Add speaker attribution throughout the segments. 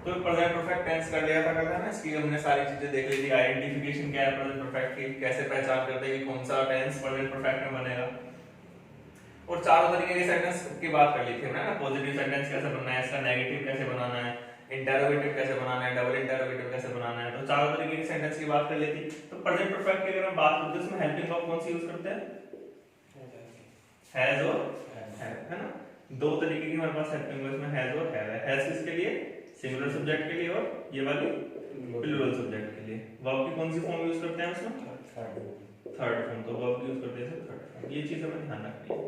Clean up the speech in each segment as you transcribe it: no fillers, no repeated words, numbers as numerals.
Speaker 1: तो present perfect tense कर लिया था कल, है ना। इसकी हमने सारी चीजें देख ली थी। आइडेंटिफिकेशन क्या है प्रेजेंट परफेक्ट की, कैसे पहचान करते हैं कि कौन सा टेंस प्रेजेंट परफेक्ट में बनेगा, और चारों तरीके के सेंटेंस की बात कर ली थी हमने ना। पॉजिटिव सेंटेंस कैसे बनना है, इसका नेगेटिव कैसे बनाना है, इंटरोगेटिव कैसे बनाना है, डबल इंटरोगेटिव कैसे बनाना है, तो चारों तरीके के सेंटेंस की बात कर ली थी। तो प्रेजेंट परफेक्ट की अगर हम बात करते हैं उसमें हेल्पिंग वर्ब कौन सी यूज करते हैं, हैज और हैव, है ना। दो तरीके की हमारे पास हेल्पिंग वर्ब में हैज और हैव है। हैज किसके लिए, सिंगुलर सब्जेक्ट के लिए, और ये वाली प्लूरल सब्जेक्ट के लिए। वर्ब की कौन सी फॉर्म यूज करते हैं उसमें, थर्ड फॉर्म। तो वर्ब यूज करते हैं थर्ड फॉर्म, ये चीज हमें ध्यान रखनी है।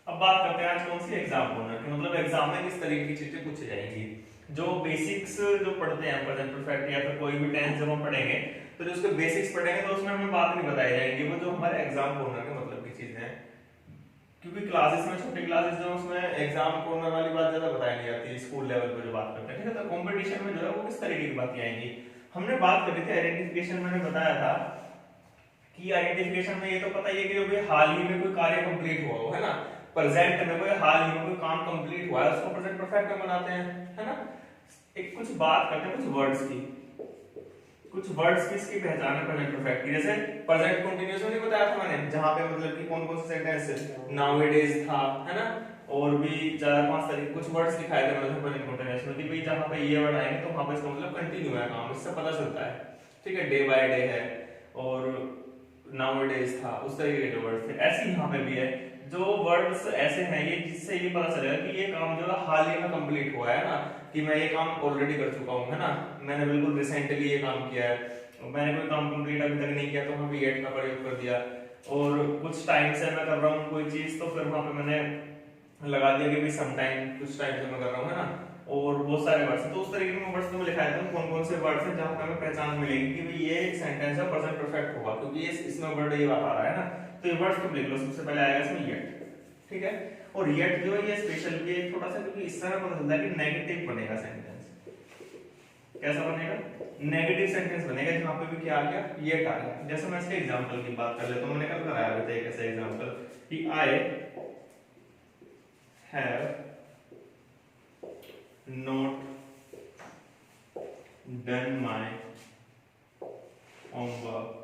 Speaker 1: अब बात करते हैं आज कौन सी एग्जाम बोनर की, मतलब एग्जाम में किस तरीके की चीजें पूछी जाएंगी। जो बेसिक्स जो पढ़ते हैं प्रेजेंट परफेक्ट या फिर कोई भी टेंस जब हम पढ़ेंगे तो जो उसके बेसिक्स पढ़ेंगे तो उसमें हमें बात नहीं बताई जाएगी, वो जो हमारे एग्जाम बोनर के मतलब की चीजें हैं। क्योंकि क्लासेस में, छोटी क्लासेस जो उसमें एग्जाम कॉर्नर वाली बात ज्यादा बताई नहीं जाती, स्कूल लेवल पे जो बात करते हैं, ठीक है। तो कंपटीशन में जो है वो किस तरीके की बातें आएंगी। हमने बात करी थी आइडेंटिफिकेशन, मैंने बताया था कि आइडेंटिफिकेशन में ये तो पता ही है कि जो भी हाल ही में कोई कार्य कंप्लीट हुआ हो, है ना। प्रेजेंट में कोई हाल ही में कोई काम कंप्लीट हुआ है उसको प्रेजेंट परफेक्ट में बनाते हैं, है ना। एक कुछ बात करते हैं कुछ वर्ड्स की, कुछ वर्ड्स की इसकी पहचान है प्रेजेंट परफेक्ट की। जैसे प्रेजेंट कंटीन्यूअस में नहीं बताया था मैंने, जहां पे मतलब कि कौन कौन से सेंटेंस नाउअडेज था, है ना। और भी 4-5 तरीके कुछ वर्ड्स दिखाए थे मतलब प्रेजेंट कंटीन्यूअस में कि भाई जहां पे ये वर्ड आएंगे तो वहां पे इसका मतलब कंटिन्यू है काम, इससे पता चलता है, ठीक है। डे बाय डे है और नाउअडेज था, उस तरीके के जो वर्ड्स थे। ऐसे यहाँ पे भी है, जो वर्ड्स ऐसे हैं ये जिससे ये पता चलेगा कि ये काम जो है हाल ही में कंप्लीट हुआ है ना, कि मैं ये काम ऑलरेडी कर चुका हूँ, है ना। मैंने बिल्कुल रिसेंटली ये काम किया है, मैंने कोई काम कंप्लीट अभी तक नहीं किया तो वहां पे येट का प्रयोग कर दिया। और कुछ टाइम से मैं कर रहा हूँ कोई चीज तो फिर वहां पे मैंने लगा दिया कि भाई सम टाइम, कुछ टाइम से मैं कर रहा हूँ, है ना। और बहुत सारे वर्ड्स हैं, तो उस तरीके के वर्ड्स को मैं लिखा देता हूँ कौन कौन से वर्ड्स हैं जहां पे हमें पहचान मिलेगी कि भाई ये एक सेंटेंस है प्रेजेंट परफेक्ट होगा, क्योंकि ये इसमें वर्ड ये आ रहा है ना। तो ये वर्ड्स तुम लिख लो, सबसे पहले आएगा इसमें येट, ठीक है। और येट जो है ये स्पेशल भी है थोड़ा सा, क्योंकि इससे हमें पता चलता है कि नेगेटिव बनेगा सेंटेंस। कैसा बनेगा, नेगेटिव सेंटेंस बनेगा जहां पे भी क्या आ गया, येट आ गया। जैसे मैं इसके एग्जांपल की बात कर लेता हूं, मैंने कल कराया था एक ऐसा एग्जांपल कि आई have not done my homework,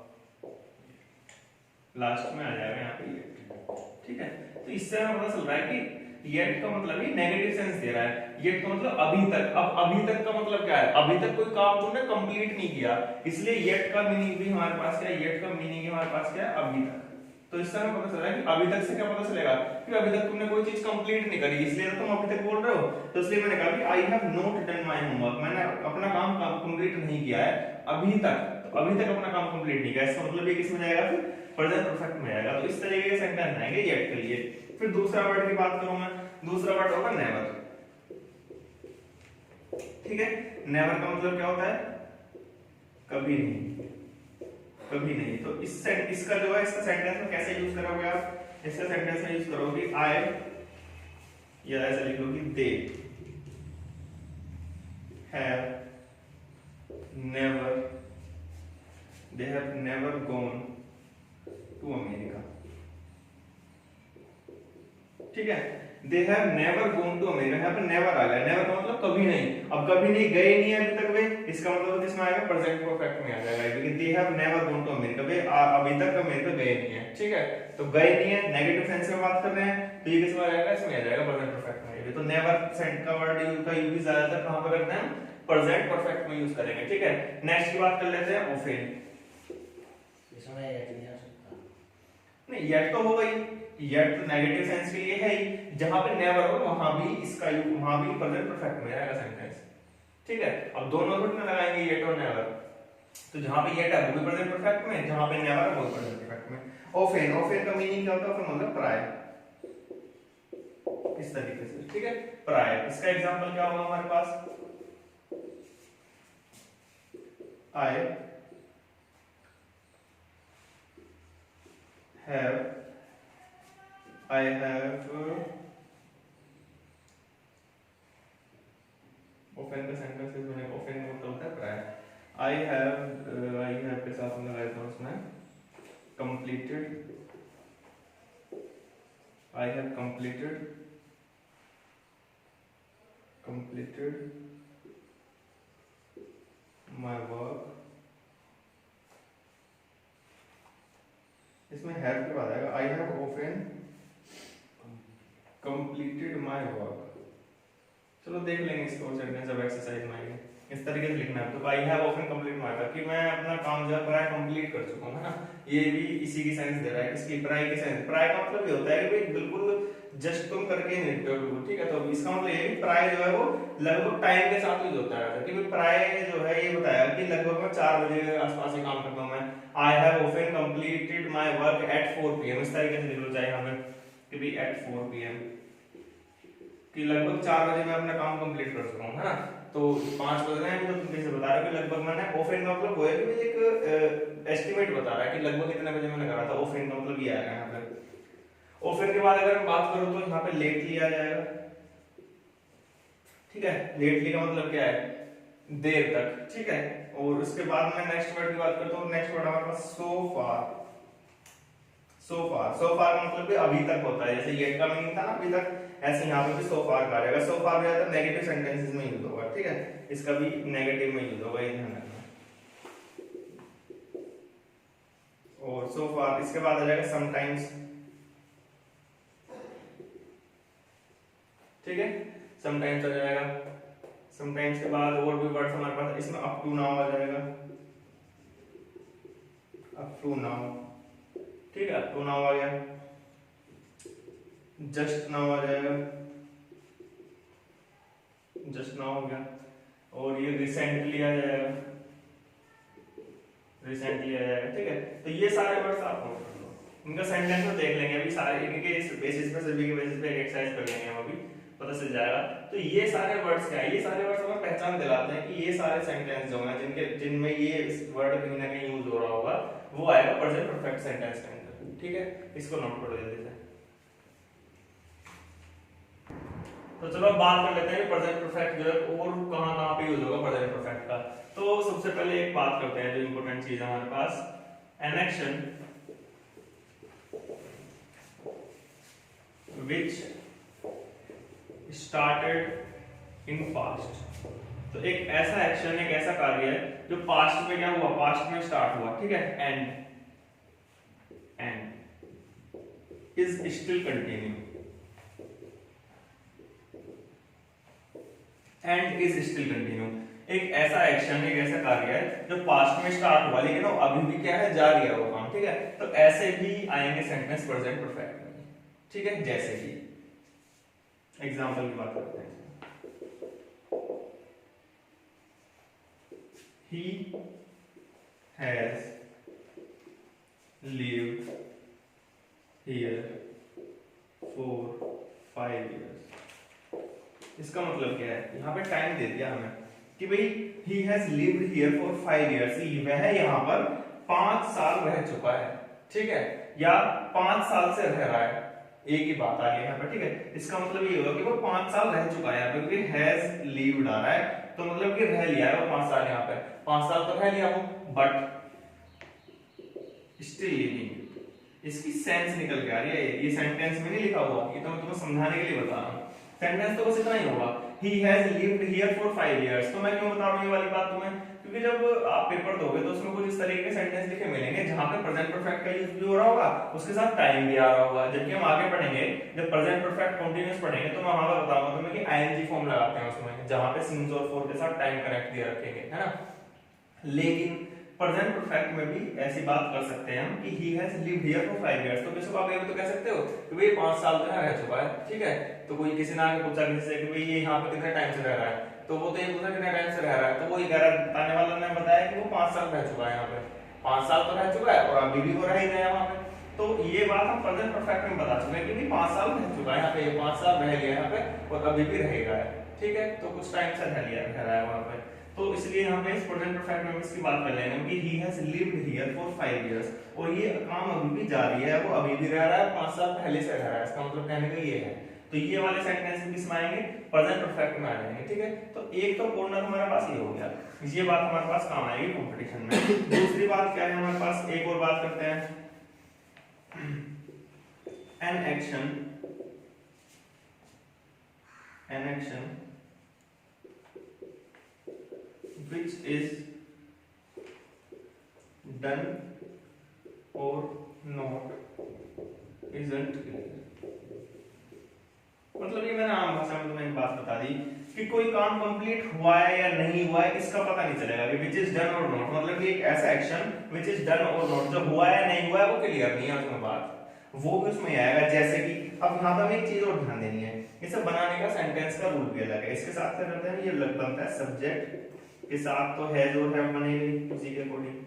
Speaker 1: last में आ जाएगा यहाँ पे येट, ठीक है। तो इससे हमें पता चल रहा है कि येट का मतलब ही नेगेटिव सेंस दे रहा है। येट का मतलब अभी तक। अब अभी तक का मतलब क्या है, अभी तक कोई काम तुमने कंप्लीट नहीं किया, इसलिए येट का मीनिंग भी हमारे पास क्या है, येट का मीनिंग हमारे पास क्या है, अभी तक। तो इससे हमें पता चल रहा है कि अभी तक से क्या पता चलेगा कि अभी तक तुमने कोई चीज कंप्लीट नहीं करी, इसलिए तो तुम अभी तक बोल रहे हो। तो इसलिए मैंने कहा कि आई have not done my homework, मैंने अपना काम कंप्लीट नहीं किया है अभी तक। तो अभी तक अपना काम कंप्लीट नहीं किया, इसका मतलब ये किस में जाएगा, फिर प्रेजेंट परफेक्ट में आएगा। तो इस तरीके के सेंटेंस आएंगे येट के लिए। फिर दूसरा वर्ड की बात करूं मैं, दूसरा वर्ड होगा नेवर, ठीक है। नेवर का मतलब क्या होता है, कभी नहीं, कभी नहीं। तो इसका जो है, इसका सेंटेंस में कैसे यूज करोगे आप, इसका सेंटेंस में यूज करोगे आई, या ऐसे लिख लो कि they have never gone to America, ठीक है। They have never gone to America, यहाँ पे नेवर आ गया, नेवर का मतलब कभी नहीं। अब कभी नहीं, गए नहीं है अभी तक वे, इसका मतलब किसमें आएगा, प्रेजेंट परफेक्ट में आ जाएगा, क्योंकि they have never gone to America, वे अभी तक अमेरिका गए नहीं है, ठीक है। तो गए नहीं है, नेगेटिव सेंस में बात कर रहे हैं, तो ये किसमें आ जाएगा, इसमें आ जाएगा प्रेजेंट परफेक्ट में। तो नेवर सेंट का वर्ड का यूज ज्यादातर कहां पर करते हैं, प्रेजेंट परफेक्ट में यूज करेंगे, ठीक है। नेक्स्ट की बात कर लेते हैं ऑफेन।
Speaker 2: इसमें येट नहीं आ सकता,
Speaker 1: नहीं येट तो होगा ही, येट तो नेगेटिव सेंस के लिए है ही, जहां पे नेवर हो वहां भी इसका यूज, वहां भी प्रेजेंट परफेक्ट में आएगा सेंटेंस, ठीक है। अब दोनों थोड़ी ना लगाएंगे येट और नेवर, तो जहां पे येट है वो भी प्रेजेंट परफेक्ट में, जहां पे नेवर है वो भी प्रेजेंट परफेक्ट में। ऑफेन, ऑफेन का मीनिंग क्या होता है, ऑफेन मतलब प्राय, इस तरीके से, ठीक है, प्राय। इसका एग्जांपल क्या होगा हमारे पास, I have ऑफेन का सेंटेंस मैंने ऑफेन का मतलब होता है प्राय। I have के साथ में लगाया था उसमें completed, I have completed इसमें हैव के बाद आएगा I have often completed my work. चलो देख लेंगे इसको सेंटेंस अब एक्सरसाइज में आएंगे। इस तरीके से लिखना है तो I have often complete my work कि मैं अपना काम जो है प्राय कंप्लीट कर चुका हूं, है ना। ये भी इसी की सेंस दे रहा है, इसकी प्राय की सेंस। प्राय का मतलब ये होता है कि भाई बिल्कुल जस्ट तुम करके नहीं निपटे हो बिल्कुल, ठीक है। तो इसका मतलब ये है प्राय जो है वो लगभग टाइम के साथ यूज होता है कि भाई प्राय जो है ये बताया कि लगभग मैं 4 बजे के आसपास ही काम करता हूं मैं। I have often completed my work at 4 PM, इस तरीके से लिख लो चाहे यहां पे कि भाई एट 4 PM कि लगभग 4 बजे मैं अपना काम कंप्लीट कर चुका हूं, है ना। तो 5 बज रहे हैं तो तुम कैसे बता रहे हो कि लगभग मैंने ऑफन का मतलब वो है कि एक एस्टिमेट बता रहा है कि लगभग कितने बजे मैंने करा था। ऑफन का मतलब ये आएगा यहां पे। ऑफन के बाद अगर मैं बात करूं तो यहां पे लेटली आ जाएगा, ठीक है। लेटली का मतलब क्या है, देर तक, ठीक है। और उसके बाद मैं नेक्स्ट वर्ड की बात करता हूं, नेक्स्ट वर्ड हमारे पास सो फार। सो फार का मतलब भी अभी तक होता है, जैसे येट का मीनिंग था ना अभी तक, ऐसे यहाँ पे भी सो फार का आ जाएगा। सो फार ज्यादा नेगेटिव सेंटेंसेस में यूज होगा, ठीक है। इसका भी नेगेटिव में यूज होगा, ये ध्यान रखना। और सो फार इसके बाद आ जाएगा समटाइम्स, ठीक है। समटाइम्स आ जाएगा। समटाइम्स के बाद और भी वर्ड्स हमारे पास, इसमें अप टू नाउ आ जाएगा, अप टू नाउ, ठीक है। अप टू नाउ आ गया। जस्ट नाउ आ जाएगा, जस्ट नाउ हो गया। और ये रिसेंटली आ जाएगा, रिसेंटली आ जाएगा, ठीक है। तो ये सारे वर्ड्स आप नोट कर लो, इनका सेंटेंस में देख लेंगे अभी सारे, इनके इस बेसिस पे, सभी के बेसिस पे एक्सरसाइज कर लेंगे हम, अभी पता चल जाएगा। तो ये सारे वर्ड्स क्या है, ये सारे वर्ड्स हमें पहचान दिलाते हैं कि ये सारे सेंटेंस जो हैं जिनमें ये वर्ड कहीं ना कहीं यूज हो रहा होगा, वो आएगा प्रेजेंट परफेक्ट सेंटेंस के अंदर, ठीक है। इसको नोट करो जल्दी से। तो चलो अब बात कर लेते हैं प्रेजेंट परफेक्ट जो है और कहां पे यूज होगा प्रेजेंट परफेक्ट का। तो सबसे पहले एक बात करते हैं जो इंपॉर्टेंट चीज है हमारे पास, an action which started in past. तो एक ऐसा एक्शन, एक ऐसा कार्य है जो पास्ट में क्या हुआ, पास्ट में स्टार्ट हुआ, ठीक है। And is still continue, and is still continue. एक ऐसा एक्शन, एक ऐसा कार्य है जो पास्ट में स्टार्ट हुआ लेकिन वो अभी भी क्या है, जारी है वो काम, ठीक है। तो ऐसे भी आएंगे सेंटेंस प्रेजेंट परफेक्ट में, ठीक है। जैसे कि एग्जांपल की बात करते हैं, he has lived here for 5 years। इसका मतलब क्या है, यहाँ पे टाइम दे दिया हमें कि भाई he has lived here for 5 years, वह यहाँ पर 5 साल रह चुका है, ठीक है, या 5 साल से रह रहा है, एक ही बात आ गई यहाँ पर, ठीक है। इसका मतलब ये होगा कि वो 5 साल रह चुका है, क्योंकि हैज लिव्ड आ रहा है तो मतलब कि रह लिया है वो 5 साल यहाँ पे, 5 साल तो रह लिया वो, बट स्टिल लिविंग। इसकी सेंस निकल के आ रही है, ये सेंटेंस में नहीं लिखा हुआ, ये तो मैं तुम्हें समझाने के लिए बता रहा हूँ। सेंटेंस तो बस इतना ही होगा, he has lived here for 5 years। तो मैं क्यों बता रहा हूँ ये वाली बात तुम्हें, क्योंकि जब आप पेपर दोगे तो उसमें कुछ इस तरीके के सेंटेंस लिखे मिलेंगे जहां पे प्रेजेंट परफेक्ट का यूज भी हो रहा होगा, उसके साथ टाइम भी आ रहा होगा। जबकि हम आगे पढ़ेंगे, जब प्रेजेंट परफेक्ट कंटीन्यूअस पढ़ेंगे तो मैं वहां पर बताऊंगा तुम्हें कि आईएनजी फॉर्म लगाते हैं उसमें, जहां पे सिंस और फॉर के साथ टाइम कनेक्ट दिया रखेंगे, है ना। लेकिन प्रेजेंट परफेक्ट में भी ऐसी बात कर सकते हैं हम कि he has lived here for 5 years। तो किसी को आप ये तो कह सकते हो कि भाई 5 साल तो यहाँ रह चुका है, ठीक है। तो कोई किसी ने आके पूछा किसी से कि भाई ये यहाँ पे कितने टाइम से रह रहा है, तो वो तो ये पूछा कितने टाइम से रह रहा है, तो वो ये बताने वाला ने बताया कि वो 5 साल रह चुका है यहाँ पे, 5 साल तो रह चुका है और अभी भी वो रह ही गया है वहाँ पे। तो ये बात हम प्रेजेंट परफेक्ट में बता चुके हैं कि 5 साल रह चुका है यहाँ पे, 5 साल रह गया यहाँ पे और अभी भी रहेगा, ठीक है। तो कुछ टाइम से रह रहा है वहाँ पे, तो इसलिए हम इस प्रेजेंट परफेक्ट में इसकी बात कर लेंगे कि he has lived here for 5 years, और ये काम अभी भी जारी है, वो अभी भी रह रहा है, 5 साल पहले से रह रहा है। इसका मतलब कहने का ये है। तो ये वाले सेंटेंस किस में आएंगे, प्रेजेंट परफेक्ट में आ जाएंगे, ठीक है। तो एक तो पूर्ण हमारे पास ये हो गया, ये बात हमारे पास काम आएगी कंपटीशन में। दूसरी बात क्या है हमारे पास, एक और बात करते हैं, an action which is done or not isn't clear. मतलब ये मैंने आम भाषा में तुम्हें बात बता दी कि कोई काम कंप्लीट हुआ है या नहीं हुआ है इसका पता नहीं चलेगा कि विच इज डन और नॉट, मतलब कि एक ऐसा एक्शन विच इज डन और नॉट, जो हुआ है नहीं हुआ है वो क्लियर नहीं है उसमें बात, वो भी उसमें आएगा। जैसे कि अब यहाँ पर हमें एक चीज और ध्यान देनी है, इसे बनाने का सेंटेंस का रूल भी अलग है। इसके साथ क्या करते हैं, ये बनता है सब्जेक्ट के साथ तो हैज और हैव बनेगी उसी के अकॉर्डिंग,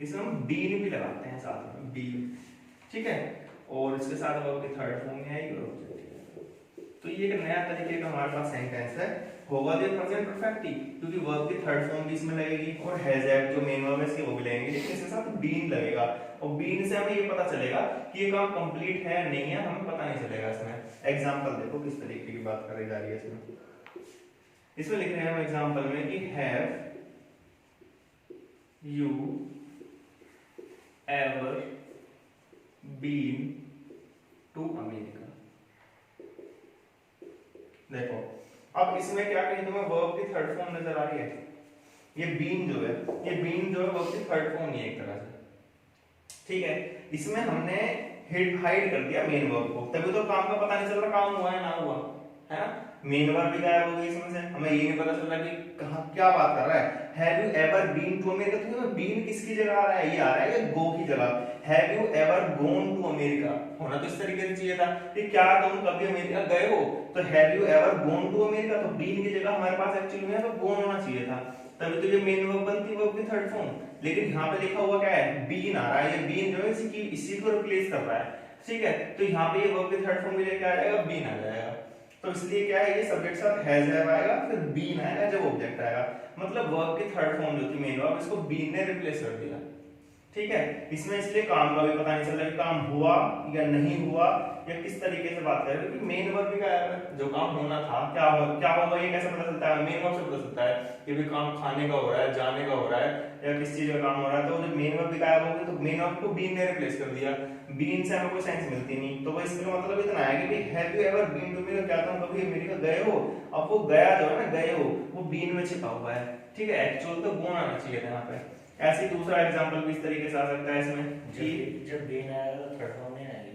Speaker 1: इसमें हम बीन भी लगाते हैं साथ में, बी, ठीक है, और इसके साथ वर्ब की थर्ड फॉर्म में आएगी और ऑब्जेक्ट। तो ये एक नया तरीके का हमारे पास सेंटेंस है, होगा जो प्रेजेंट परफेक्ट ही, क्योंकि वर्ब की थर्ड फॉर्म भी इसमें लगेगी और हैज हैव जो मेन वर्ब है इसके वो भी लगेंगे, लेकिन इसके साथ बीन लगेगा और बीन से हमें ये पता चलेगा कि ये काम कंप्लीट है नहीं है, हमें पता नहीं चलेगा इसमें। एग्जांपल देखो किस तरीके की बात करी जा रही है इसमें लिख रहे हैं हम एग्जांपल में कि have you ever been to America. देखो अब इसमें क्या कहीं तुम्हें वर्ब की थर्ड फॉर्म नजर आ रही है, ये बीन जो है, ये बीन जो है वर्ब की थर्ड फॉर्म ही है एक तरह से, ठीक है। इसमें हमने हाइड कर दिया मेन वर्ब को, तभी तो काम का पता नहीं चल रहा काम हुआ है ना हुआ है ना, मेन वर्ब भी गायब हो गई इसमें से, हमें ये नहीं पता चल रहा कि कहां क्या बात कर रहा है। Have you ever been to America, तो बीन किसकी जगह आ रहा है, ये आ रहा है ये गो की जगह। Have you ever gone to America, होना तो इस तरीके से चाहिए था कि क्या तुम कभी अमेरिका गए हो, तो have you ever gone to America, तो बीन की जगह हमारे पास एक्चुअली में तो गॉन होना चाहिए था, तभी तो ये मेन वर्ब बनती वर्ब की थर्ड फॉर्म। लेकिन यहाँ पे लिखा हुआ क्या है, बीन आ रहा है, ये बीन जो है इसी को रिप्लेस कर रहा है, ठीक है। तो यहाँ पे ये वर्ब की थर्ड फॉर्म में लेके आ जाएगा बीन आ जाएगा, तो इसलिए क्या है ये सब्जेक्ट साथ हैज हैव आएगा, फिर बीन आएगा जब ऑब्जेक्ट आएगा, मतलब वर्ब की थर्ड फॉर्म जो थी मेन वर्ब इसको बीन ने रिप्लेस कर दिया, ठीक है। इसमें इसलिए काम का भी पता नहीं चल रहा कि काम हुआ या नहीं हुआ या किस तरीके से बात करें, क्योंकि मेन वर्ब भी क्या है, जो काम होना था क्या होगा ये कैसे पता चलता है, मेन वर्ब से पता चलता है कि भी काम खाने का हो रहा है, जाने का हो रहा है या किस चीज का काम हो रहा है। तो जब मेन वर्ब भी गायब हो गई तो मेन वर्ब को बीन ने रिप्लेस कर दिया, बीन से हमें कोई सेंस मिलती नहीं, तो वो इसका मतलब इतना है कि भाई have you ever been to America, क्या तुम कभी अमेरिका गए हो, अब वो गया जो है ना गए हो वो बीन में छिपा हुआ है, ठीक है, एक्चुअल तो गोन आना चाहिए था यहाँ पे। ऐसे दूसरा एग्जांपल भी इस तरीके से आ सकता है इसमें कि
Speaker 2: जब बीन आएगा तो थर्ड फॉर्म नहीं आएगी,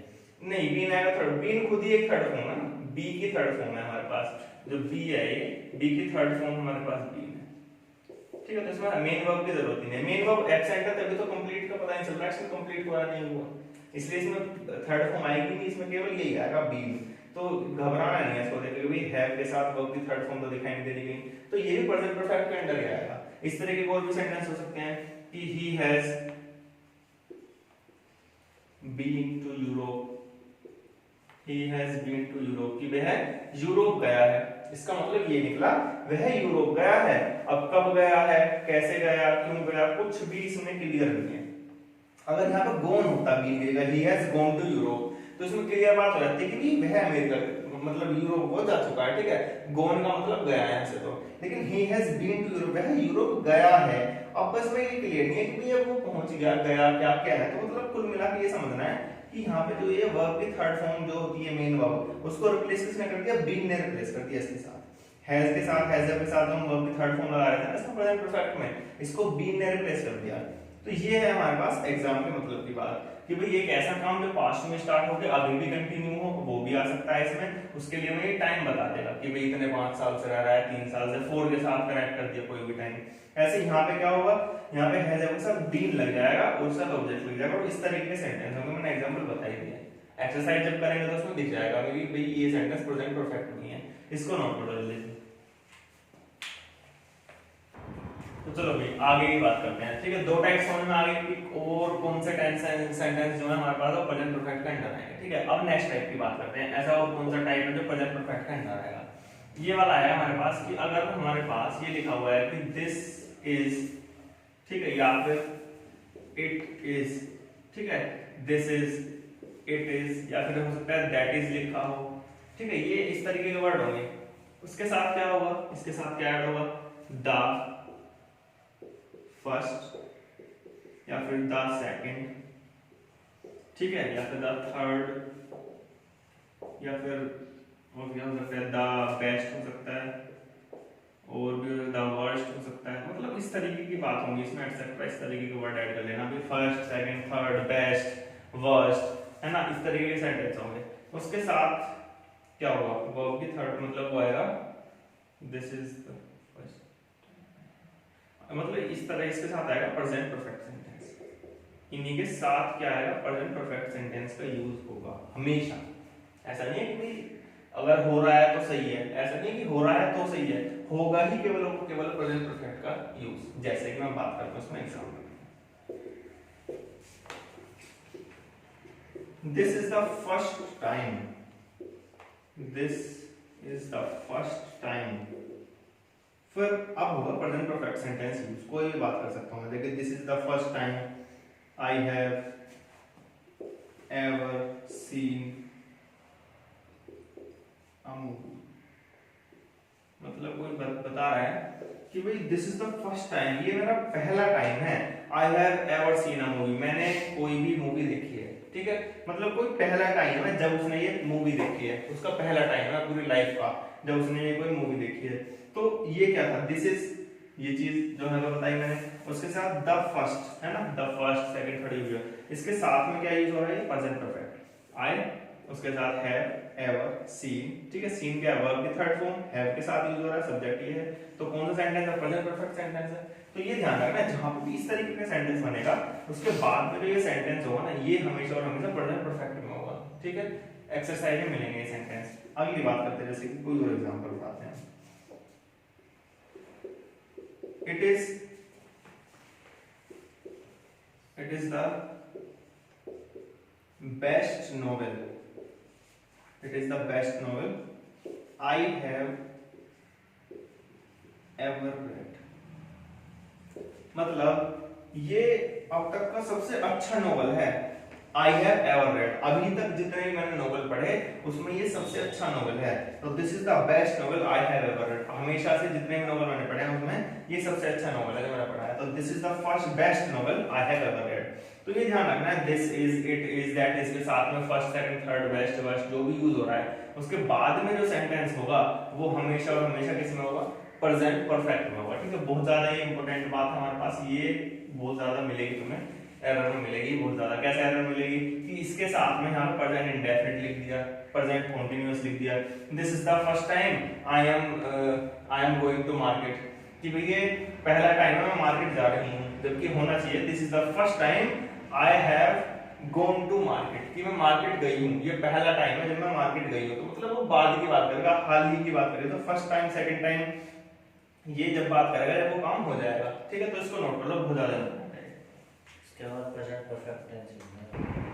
Speaker 1: नहीं बीन आएगा थर्ड, बीन खुद ही एक थर्ड फॉर्म है ना, बी की थर्ड फॉर्म है हमारे पास, जो बी है ये बी की थर्ड फॉर्म हमारे पास बीन है, ठीक है। तो इसमें मेन वर्ब की जरूरत नहीं है, मेन वर्ब एब्सेंट है तभी तो कंप्लीट का पता नहीं चल रहा है, इसमें कंप्लीट हुआ नहीं हुआ, इसलिए इसमें थर्ड फॉर्म आएगी नहीं, इसमें केवल यही आएगा बीन। तो घबराना नहीं है इसको देखकर भाई हैव के साथ वर्ब की थर्ड फॉर्म तो दिखाई नहीं दे रही गई, तो ये भी प्रेजेंट परफेक्ट के अंडर ही आएगा। इस तरह के और भी सेंटेंस हो सकते हैं कि he has been to Europe, he has been to Europe, कि वह यूरोप गया है, इसका मतलब ये निकला वह यूरोप गया है। अब कब गया है, कैसे गया, क्यों गया, कुछ भी इसमें क्लियर नहीं है। अगर यहाँ पर गॉन होता बीन की जगह he has gone to Europe, तो इसमें क्लियर बात हो जाती है कि वह अमेरिका मतलब यूरोप वो जा चुका है, ठीक है, गॉन का मतलब गया है ऐसे तो, लेकिन he has been to Europe, वह यूरोप गया है। अब बस में ये क्लियर नहीं है कि भैया वो पहुंच गया गया क्या क्या है, तो मतलब कुल मिला के ये समझना है कि यहाँ पे जो ये वर्ब की थर्ड फॉर्म जो होती है मेन वर्ब, उसको रिप्लेस किसने कर दिया, बीन ने रिप्लेस कर दिया इसके साथ, हैज के साथ हैज के साथ हम वर्ब की थर्ड फॉर्म लगा रहे थे ना इसको प्रेजेंट परफेक्ट में, इसको बीन ने रिप्लेस कर दिया। तो ये है हमारे पास एग्जाम के मतलब की बात कि भाई एक ऐसा काम जो पास्ट में स्टार्ट होकर अभी भी कंटिन्यू हो वो भी आ सकता है इसमें, उसके लिए हमें टाइम बता देगा कि भाई इतने 5 साल से रह रहा है, 3 साल से, 4 के साथ कनेक्ट कर दिया कोई भी टाइम। ऐसे यहाँ पे क्या होगा, यहाँ पे हैज के साथ बीन लग जाएगा और साथ ऑब्जेक्ट लग जाएगा, और इस तरीके के सेंटेंस होंगे, मैंने एग्जांपल बता ही दिया। एक्सरसाइज जब करेंगे तो उसमें दिख जाएगा कि भाई ये सेंटेंस प्रेजेंट परफेक्ट नहीं है, इसको नोट कर लीजिए। तो चलो भाई आगे की बात करते हैं, ठीक है। दो टाइप समझ में आ गए कि और कौन से सेंटेंस जो है हमारे पास वो प्रेजेंट परफेक्ट का अंडर आएंगे, ठीक है। अब नेक्स्ट टाइप की बात करते हैं, ऐसा और कौन सा टाइप है जो प्रेजेंट परफेक्ट का अंडर आएगा। ये वाला है हमारे पास कि अगर हमारे पास ये लिखा हुआ है कि दिस इज, ठीक है, या फिर इट इज, ठीक है, दिस इज, इट इज, या फिर हो सकता है दैट इज लिखा हो, ठीक है, ये इस तरीके के वर्ड होंगे। उसके साथ क्या होगा, इसके साथ क्या ऐड होगा, द फर्स्ट या फिर द सेकंड, ठीक है, या फिर द थर्ड, या फिर और क्या हो सकता है, द बेस्ट हो सकता है, और भी द वर्स्ट हो सकता है, मतलब इस तरीके की बात होगी इसमें, एक्सेट्रा इस तरीके के वर्ड ऐड कर लेना, भी first, second, third, best, worst, है ना, इस तरीके के सेंटेंस होंगे। उसके साथ क्या होगा, वर्ब की थर्ड मतलब वो आएगा दिस इज द फर्स्ट, मतलब इस तरह इसके साथ आएगा प्रेजेंट परफेक्ट सेंटेंस। इन्हीं के साथ क्या आएगा, प्रेजेंट परफेक्ट सेंटेंस का यूज होगा हमेशा। ऐसा नहीं है कि अगर हो रहा है तो सही है, ऐसा नहीं कि हो रहा है तो सही है, होगा ही केवल और केवल प्रेजेंट परफेक्ट का यूज। जैसे कि मैं बात करता हूँ इसमें example, this is the first time, this is the first time, फिर अब होगा प्रेजेंट परफेक्ट सेंटेंस यूज। कोई भी बात कर सकता हूँ मैं, देखिए this is the first time I have ever seen a movie, मतलब कोई बता रहा है कि भाई this is the first time, ये मेरा पहला टाइम है, आई have ever seen a movie, मैंने कोई भी मूवी देखी है, ठीक है, मतलब कोई पहला टाइम है जब उसने ये मूवी देखी है, उसका पहला टाइम है पूरी लाइफ का जब उसने ये कोई मूवी देखी है। तो ये क्या था, दिस इज, ये चीज जो है वो बताई मैंने, उसके साथ द फर्स्ट, है ना, द फर्स्ट सेकंड खड़ी हुई है, इसके साथ में क्या यूज हो रहा है, प्रेजेंट परफेक्ट, आई, उसके साथ हैव एवर सीन, ठीक है, सीन क्या है, वर्ब की थर्ड फॉर्म, हैव के साथ यूज हो रहा है, सब्जेक्ट ये है, तो कौन सा सेंटेंस है, प्रेजेंट परफेक्ट सेंटेंस है। तो ये ध्यान रखना, जहां पे भी इस तरीके का सेंटेंस बनेगा उसके बाद में जो ये सेंटेंस होगा ना, ये हमेशा और हमेशा प्रेजेंट परफेक्ट में होगा, ठीक है। एक्सरसाइज में मिलेंगे ये सेंटेंस। अगली बात करते हैं, जैसे कि कोई और एग्जांपल उठाते हैं, it is the best novel, it is the best novel I have ever read, मतलब ये अब तक का सबसे अच्छा नोवेल है, I have ever read, अभी तक जितने भी मैंने नोवेल पढ़े उसमें ये सबसे अच्छा नोवेल है। तो this is the best novel I have ever read, हमेशा से जितने भी नोवेल मैंने पढ़े हैं उसमें ये सबसे अच्छा नोवेल है जो मैंने पढ़ा है। तो this is the first best novel I have ever read। तो ये ध्यान रखना है, this is, it is, that is के साथ में first second third best worst जो भी यूज हो रहा है, उसके बाद में जो सेंटेंस होगा वो हमेशा और हमेशा किस में होगा, प्रेजेंट परफेक्ट में होगा, ठीक है। बहुत ज्यादा ये इंपॉर्टेंट बात है हमारे पास, ये बहुत ज्यादा मिलेगी तुम्हें, एरर में मिलेगी बहुत ज्यादा। कैसे एरर मिलेगी कि इसके साथ में यहाँ पे प्रेजेंट इंडेफिनिट लिख दिया, प्रेजेंट कंटीन्यूअस लिख दिया, this is the first time I am going to market, कि भाई ये पहला टाइम है मैं मार्केट जा रही हूँ, जबकि होना चाहिए this is the first time I have gone to market, कि मैं मार्केट गई हूँ, ये पहला टाइम है जब मैं मार्केट गई हूँ। तो मतलब वो बाद की बात करेगा, हाल ही की बात करेगा, तो फर्स्ट टाइम सेकंड टाइम ये जब बात करेगा जब वो काम हो जाएगा, ठीक है। तो इसको नोट कर लो, बहुत ज्यादा इंपॉर्टेंट है।
Speaker 2: इसके बाद प्रेजेंट परफेक्ट टेंस।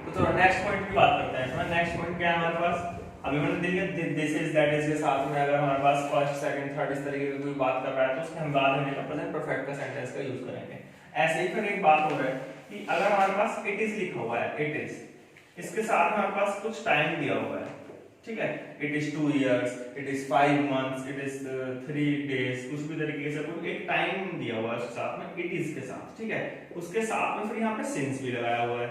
Speaker 1: तो चलो नेक्स्ट पॉइंट की बात करते हैं। इसमें नेक्स्ट पॉइंट क्या है हमारे पास, अभी मैंने देखिए दिस इज, दैट इज के साथ में अगर हमारे पास फर्स्ट सेकंड थर्ड इस तरीके की कोई बात कर रहा है तो उसके हम बाद में प्रेजेंट परफेक्ट का सेंटेंस का यूज करेंगे। ऐसे ही फिर एक बात हो रहा है कि अगर हमारे पास इट इज लिखा हुआ है, इट इज, इसके साथ हमारे पास कुछ टाइम दिया हुआ है, ठीक है, it is 2 years, it is 5 months, it is 3 days, कुछ भी तरीके से कोई एक टाइम दिया हुआ है उसके साथ में, इट इज के साथ, ठीक है। उसके साथ में फिर यहाँ पे सिंस भी लगाया हुआ है,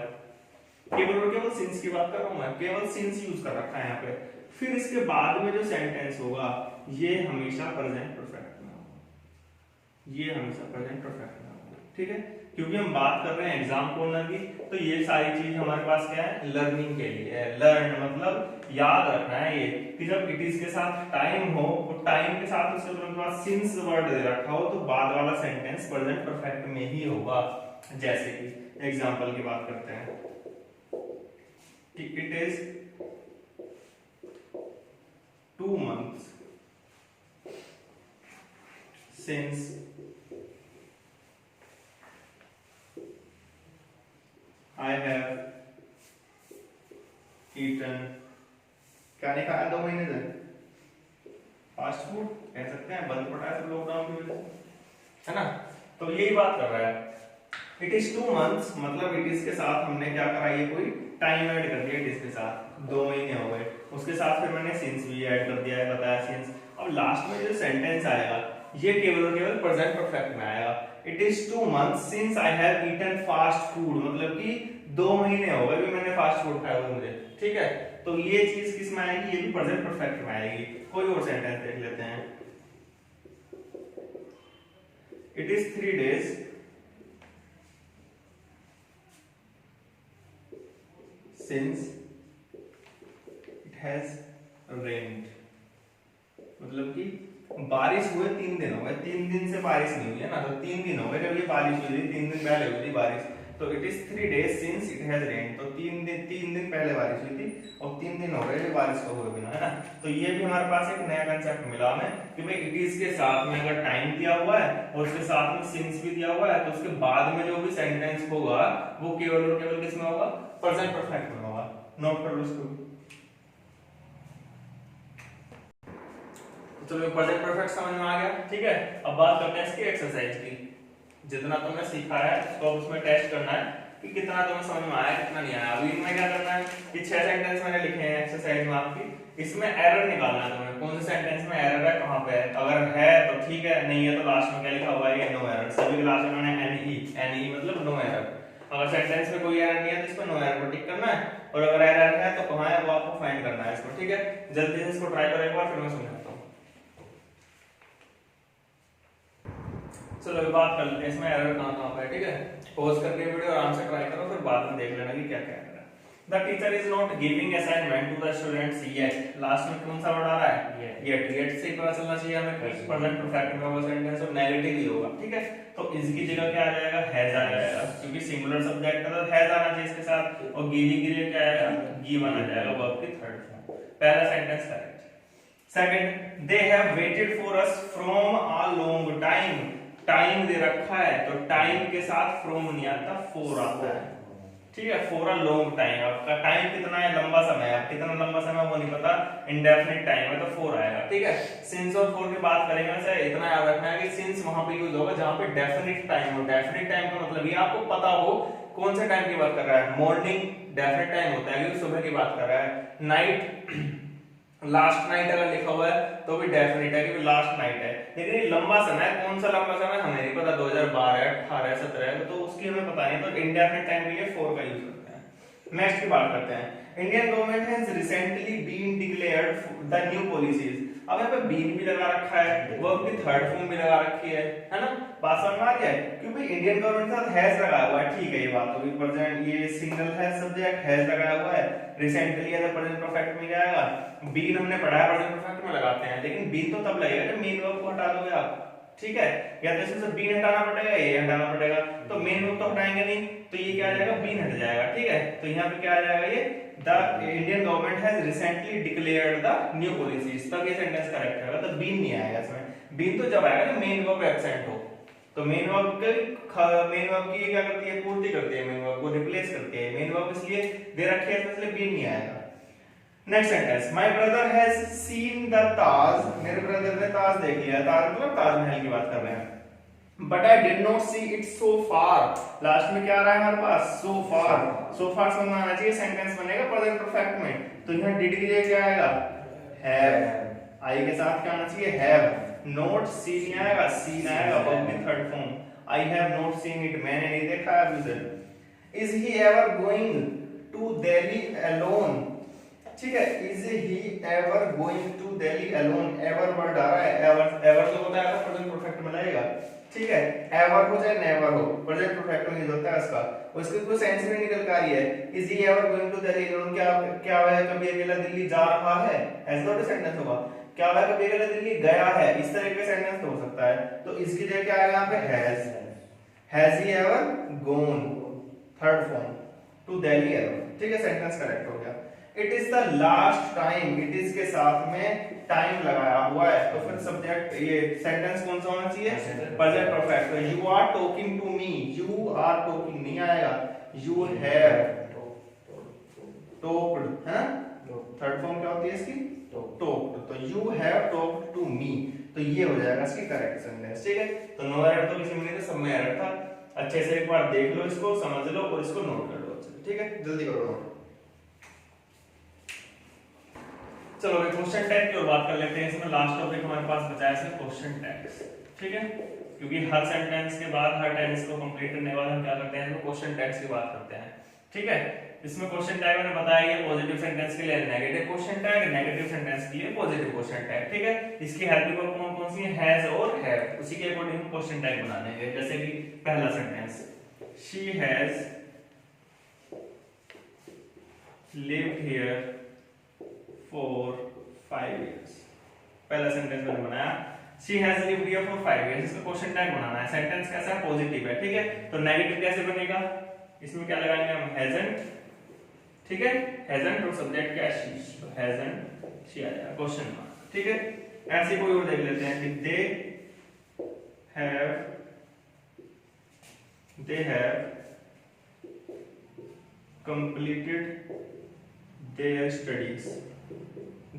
Speaker 1: केवल और केवल सिंस की बात कर रहा हूं मैं, केवल सिंस यूज कर रखा है यहाँ पे। फिर इसके बाद में जो सेंटेंस होगा ये हमेशा प्रेजेंट परफेक्ट में होगा, ये हमेशा प्रेजेंट परफेक्ट में होगा, ठीक है। क्योंकि हम बात कर रहे हैं एग्जाम कॉर्नर की, तो ये सारी चीज हमारे पास क्या है, लर्निंग के लिए है। लर्न मतलब याद रखना है ये कि जब इट इज के साथ टाइम हो, तो टाइम के साथ उसके तुरंत बाद सिंस वर्ड दे रखा हो, तो बाद वाला सेंटेंस प्रेजेंट परफेक्ट में ही होगा। जैसे कि एग्जांपल की बात करते हैं कि it is 2 months since I have eaten, क्या नहीं खाया 2 महीने से, फास्ट फूड कह सकते हैं, बंद पड़ा है तो लॉकडाउन की वजह से, है ना। तो यही बात कर रहा है, इट इज 2 months, मतलब इट इज के साथ हमने क्या करा, ये कोई टाइम ऐड कर दिया, इट इज के साथ 2 महीने हो गए, उसके साथ फिर मैंने सिंस भी ऐड कर दिया है, बताया सिंस। अब लास्ट में जो सेंटेंस आएगा ये केवल और केवल प्रेजेंट परफेक्ट में आएगा। It is 2 months since I have eaten fast food, मतलब कि 2 महीने हो गए भी मैंने फास्ट फूड खाया हुआ मुझे, ठीक है। तो ये चीज किस में आएगी, ये भी प्रेजेंट परफेक्ट में आएगी। कोई और सेंटेंस देख लेते हैं, it is 3 days since it has rained, मतलब कि बारिश हुए 3 दिन हो गए, 3 दिन से बारिश नहीं हुई है ना, तो 3 दिन हो गए जब ये बारिश हुई थी, 3 दिन पहले हुई थी बारिश, तो it is 3 days since it has rained, तो 3 दिन पहले बारिश हुई थी और 3 दिन हो गए ये बारिश को हुए बिना, है ना। तो ये भी हमारे पास एक नया कंसेप्ट मिला हमें कि भाई इट इज के साथ में अगर टाइम दिया हुआ है और उसके साथ में सिंस भी दिया हुआ है, तो उसके बाद में जो भी सेंटेंस होगा वो केवल और केवल किसमें होगा, प्रेजेंट परफेक्ट में होगा। नोट कर लो इसको। चलो प्रेजेंट परफेक्ट समझ में आ गया, ठीक है। अब बात करते हैं इसकी एक्सरसाइज की। जितना तुमने सीखा है उसको उसमें टेस्ट करना है कि कितना तुम्हें समझ में आया कितना नहीं आया। अभी इनमें क्या करना है कि 6 सेंटेंस मैंने लिखे हैं एक्सरसाइज में आपकी, इसमें एरर निकालना है तुम्हें, कौन से सेंटेंस में एरर है, कहां पे है। अगर है तो ठीक है, नहीं है तो लास्ट में क्या लिखा हुआ है, नो एरर। सभी के लास्ट में मैंने एनई मतलब नो एरर। अगर सेंटेंस में कोई एरर नहीं है तो इस पर नो एरर पर टिक करना है, और अगर एरर है तो कहां है वो आपको फाइंड करना है इसको, ठीक है। जल्दी से इसको ट्राई करो एक बार, फिर मैं समझाता हूं। चलो बात कर लेते हैं इसमें एरर कहां पे है, ठीक है। पॉज करके वीडियो आराम से ट्राई करो, फिर बाद में देख लेना कि क्या क्या है। The teacher is not giving assignment to the students yet. Last में कौन सा वर्ड आ रहा है, येट से ही पता चलना चाहिए हमें कि प्रेजेंट परफेक्ट में होगा सेंटेंस और नेगेटिव ही होगा, ठीक है। तो इसकी जगह क्या आ जाएगा, हैज आ जाएगा, क्योंकि सिंगुलर सब्जेक्ट है तो हैज आना चाहिए इसके साथ, और गिविंग के लिए क्या आएगा, गिवन आ जाएगा वर्ब की थर्ड फॉर्म। पहला sentence correct. Second, they have waited for us from a long time. Time दे रखा है तो टाइम के साथ फ्रॉम नहीं आता, फॉर आता है, ठीक है। फॉर अ लॉन्ग टाइम, आपका टाइम कितना है, लंबा समय है, कितना लंबा समय वो नहीं पता, इंडेफिनिट टाइम है तो फॉर आएगा, ठीक है। सिंस और फॉर की बात करेंगे वैसे इतना याद रखना है कि सिंस वहां पे यूज होगा जहां पे डेफिनिट टाइम हो। डेफिनिट टाइम का मतलब ये आपको पता हो कौन से टाइम की बात कर रहा है। मॉर्निंग डेफिनिट टाइम होता है कि सुबह की बात कर रहा है। नाइट लास्ट नाइट अगर लिखा हुआ है तो भी डेफिनेट है कि लास्ट नाइट है, लेकिन ये लंबा समय, कौन सा लंबा समय हमें नहीं पता, 2012 18 17 तो उसकी हमें पता नहीं, तो इंडेफिनिट टाइम के लिए फॉर का यूज करते हैं। नेक्स्ट की बात करते हैं। Indian government has recently been declared the new policies. अब यहाँ पे बीन भी लगा रखा है, वर्ब की थर्ड फॉर्म भी लगा रखी है ना। बात समझ में आ गया है, क्योंकि इंडियन गवर्नमेंट के साथ हैज लगा हुआ है, ठीक है। ये बात होगी प्रेजेंट, ये सिंगल है सब्जेक्ट, हैज लगाया हुआ है। रिसेंटली एज प्रेजेंट परफेक्ट में जाएगा। बीन हमने पढ़ा है प्रेजेंट परफेक्ट में लगाते हैं, लेकिन बीन तो तब लगेगा जब मेन वर्ब को हटा दोगे आप, ठीक है। या तो इसमें से बीन हटाना पड़ेगा, ये हटाना पड़ेगा, तो मेन वर्ब तो हटाएंगे नहीं, तो ये क्या आ जाएगा, बीन हट जाएगा, ठीक है। तो यहाँ पे क्या आ जाएगा, ये the Indian government has recently declared the new policies, तब ये सेंटेंस करेक्ट होगा। तो बीन नहीं आएगा इसमें। बीन तो जब आएगा जब मेन वर्ब एब्सेंट हो, तो मेन वर्ब की क्या करती है, पूर्ति करती है, मेन वर्ब को रिप्लेस करती है। मेन वर्ब इसलिए दे रखी है इसलिए बीन नहीं आएगा। Next sentence, my brother has seen the Taj. मेरे ब्रदर ने ताज देख लिया, ताज मतलब ताजमहल की बात कर रहे हैं। But I did not see it so far. Last में क्या आ रहा है हमारे पास, सो फार। सो फार समझ में आना चाहिए, सेंटेंस बनेगा प्रेजेंट परफेक्ट में। तो यहाँ डिड की जगह क्या आएगा, हैव। आई के साथ क्या आना चाहिए, हैव। नॉट सीन आएगा, सीन आएगा, वर्ब की third form. I have not seen it, मैंने नहीं देखा है उसे। Is he ever going to Delhi alone, ठीक है। Is he ever going to Delhi alone. Ever word आ रहा है, एवर जो होता है प्रेजेंट परफेक्ट में लगेगा, ठीक है। एवर हो चाहे नेवर हो, प्रेजेंट परफेक्ट में यूज होता है इसका। उसकी कोई सेंस नहीं निकल के आ रही है। Is he ever going to Delhi alone, क्या वह कभी अकेला दिल्ली जा रहा है, ऐसा तो सेंटेंस होगा। क्या वह कभी अकेला दिल्ली गया है, इस तरह का सेंटेंस हो सकता है। तो इसकी जगह क्या आएगा यहाँ पे, has he ever gone, third form, to Delhi alone, ठीक है। सेंटेंस करेक्ट हो गया। It is the last time, it is के साथ में टाइम लगाया हुआ है, तो फिर सब्जेक्ट, ये सेंटेंस कौन सा होना चाहिए, प्रेजेंट परफेक्ट। तो you are talking to me, you are talking नहीं आएगा, यू हैव टॉक्ड, है ना। थर्ड फॉर्म क्या होती है इसकी, टॉक्ड। तो you have talked to me, तो ये हो जाएगा इसकी करेक्ट सेंटेंस, ठीक है। तो नो एरर तो किसी में नहीं था, सब में एरर था। अच्छे से एक बार देख लो इसको, समझ लो और इसको नोट कर लो, ठीक है। जल्दी करो नोट। चलो क्वेश्चन टैग की और बात कर लेते हैं। इसमें लास्ट टॉपिक हमारे पास बचा है क्वेश्चन टैग्स, ठीक है। क्योंकि हर सेंटेंस के बाद, हर टेंस को कंप्लीट करने के बाद हम क्या करते हैं, क्वेश्चन टैग्स की बात करते हैं, ठीक है। इसमें क्वेश्चन टैग मैंने बताया है, पॉजिटिव सेंटेंस के लिए negative question tag, negative sentence के लिए पॉजिटिव क्वेश्चन टैग, ठीक है। इसकी हेल्पिंग वर्ब कौन सी है, हैज और हैव, उसी के अकॉर्डिंग क्वेश्चन टैग बनाने हैं। जैसे कि पहला sentence, she has lived here for 5 years। पहला सेंटेंस मैंने बनाया, she has lived here for 5 years। इसका क्वेश्चन टैग बनाना है। सेंटेंस कैसा है? पॉजिटिव है, ठीक है। तो नेगेटिव कैसे बनेगा? इसमें क्या लगाएंगे हम? hasn't, ठीक है। hasn't और सब्जेक्ट क्या है? she। तो hasn't she आ जाएगा, क्वेश्चन मार्क, ठीक है। ऐसे कोई और देख लेते हैं कि they have completed their studies।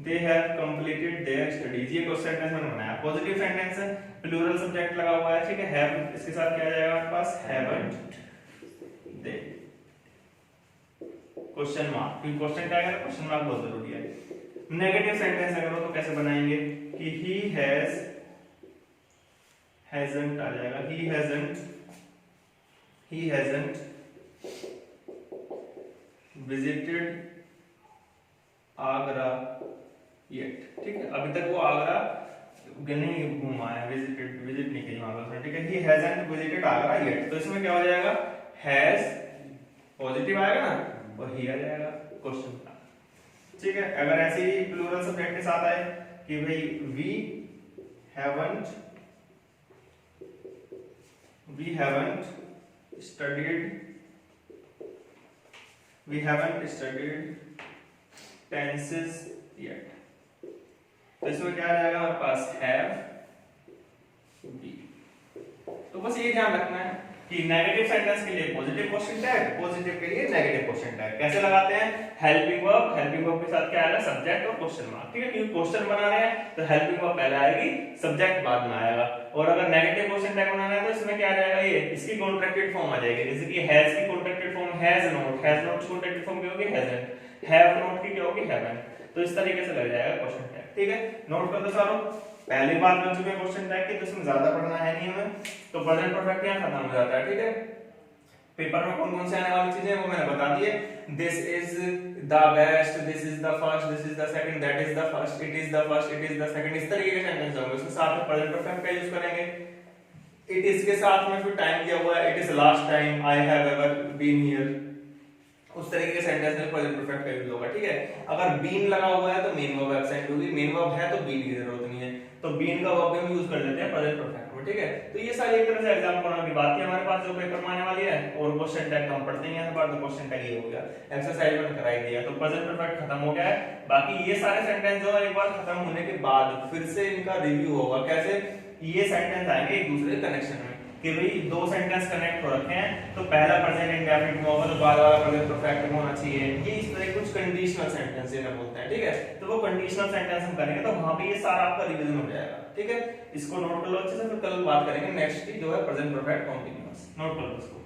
Speaker 1: they have completed their studies, ये क्वेश्चन सेंटेंस मैंने बनाया। पॉजिटिव सेंटेंस है, प्लूरल सब्जेक्ट लगा हुआ है, ठीक है। have इसके साथ क्या आ जाएगा हमारे पास? haven't they। क्वेश्चन मार्क, क्योंकि क्वेश्चन क्या है, क्वेश्चन मार्क बहुत जरूरी है। नेगेटिव सेंटेंस अगर हो तो कैसे बनाएंगे कि he hasn't आ जाएगा, he hasn't visited Agra yet, ठीक है। अभी तक वो आगरा नहीं घूमा है, विजिट नहीं की वहां पर, ठीक है। he hasn't visited Agra yet, तो इसमें क्या हो जाएगा? has पॉजिटिव आएगा ना, और he आ जाएगा, क्वेश्चन का, ठीक है। अगर ऐसे ही प्लूरल सब्जेक्ट के साथ आए कि भाई we haven't studied tenses yet, तो इसमें क्या आ जाएगा हमारे पास? have be। तो बस ये ध्यान रखना है कि नेगेटिव सेंटेंस के लिए पॉजिटिव क्वेश्चन टैग, पॉजिटिव के लिए नेगेटिव क्वेश्चन टैग। कैसे लगाते हैं? हेल्पिंग वर्ब के साथ क्या आएगा? सब्जेक्ट और क्वेश्चन मार्क, ठीक है। क्योंकि क्वेश्चन बना रहे हैं तो हेल्पिंग वर्ब पहले आएगी, सब्जेक्ट बाद में आएगा। और अगर नेगेटिव क्वेश्चन टैग बनाना है तो इसमें क्या आ जाएगा? ये इसकी कॉन्ट्रैक्टेड फॉर्म आ जाएगी, जैसे कि हैज की कॉन्ट्रैक्टेड फॉर्म हैज नॉट, की कॉन्ट्रैक्टेड फॉर्म क्या होगी? हैजंट, हैव नॉट की क्या होगी? हैवंट। तो इस तरीके से लग जाएगा क्वेश्चन टैग, ठीक है। नोट कर दो सारों, पहली बात बन चुकी है क्वेश्चन टैग की, तो इसमें ज्यादा पढ़ना है नहीं हमें, तो प्रेजेंट परफेक्ट यहां खत्म हो जाता है, ठीक है। पेपर में कौन कौन से आने वाली चीजें वो मैंने बता दी है। This is the best, this is the first, this is the second, that is the first, it is the first, it is the second, इस तरीके के सेंटेंस होंगे। उसके साथ में प्रेजेंट परफेक्ट का यूज करेंगे। इट इज के साथ में फिर टाइम दिया हुआ है, it is last time, I have ever been here, उस तरीके के सेंटेंस में प्रेजेंट परफेक्ट का यूज होगा, ठीक है। अगर बीन लगा हुआ है तो मेन वर्ब एब्सेंट होगी, मेन वर्ब है तो बीन की जरूरत नहीं है, तो बीन का वर्ब हम यूज कर लेते हैं प्रेजेंट परफेक्ट में, ठीक है। तो ये सारी एक तरह से एग्जांपल की बात है हमारे पास जो पेपर में आने वाली है। और क्वेश्चन टैग हम पढ़ते हैं, बार तो क्वेश्चन टैग ये हो गया, एक्सरसाइज में कराई दिया, तो प्रेजेंट परफेक्ट खत्म हो गया है। बाकी ये सारे सेंटेंस जो एक बार खत्म होने के बाद फिर से इनका रिव्यू होगा। कैसे? ये सेंटेंस आएंगे एक दूसरे कनेक्शन में कि भाई दो सेंटेंस कनेक्ट हो रखे हैं, तो पहला प्रेजेंट इंडेफिनिट में होगा तो बाद वाला प्रेजेंट परफेक्ट में होना चाहिए। ये इस तरह कुछ कंडीशनल सेंटेंस इन्हें बोलते हैं, ठीक है। तो वो कंडीशनल सेंटेंस हम करेंगे तो वहां पे ये सारा आपका रिवीजन हो जाएगा, ठीक है। इसको नोट कर लो अच्छे से, फिर कल बात करेंगे नेक्स्ट की जो है प्रेजेंट परफेक्ट कंटीन्यूअस। नोट कर लो इसको।